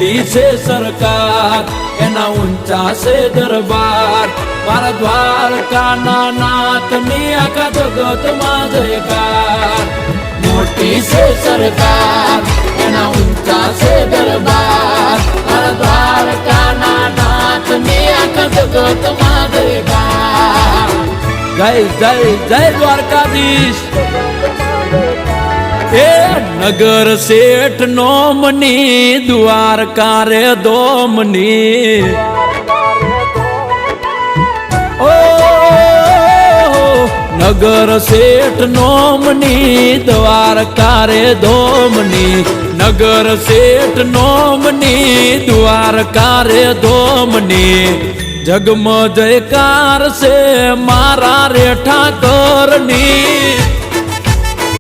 મોટી છે સરકાર એના ઊંચા છે દરબાર મારા દ્વારકાના નાથની આખા જગતમાં જયકાર મોટી છે સરકાર એના ઊંચા છે દરબાર મારા દ્વારકાના નાથની આખા જગતમાં જયકાર જય જય જય દ્વારકાધીશ એ નગર શેઠ નોમની દ્વારકા રે દોમની ઓ નગર શેઠ નોમની દ્વારકા રે દોમની નગર શેઠ નોમની દ્વારકા રે દોમની જગમ જયકાર છે મારા રે ઠાકરની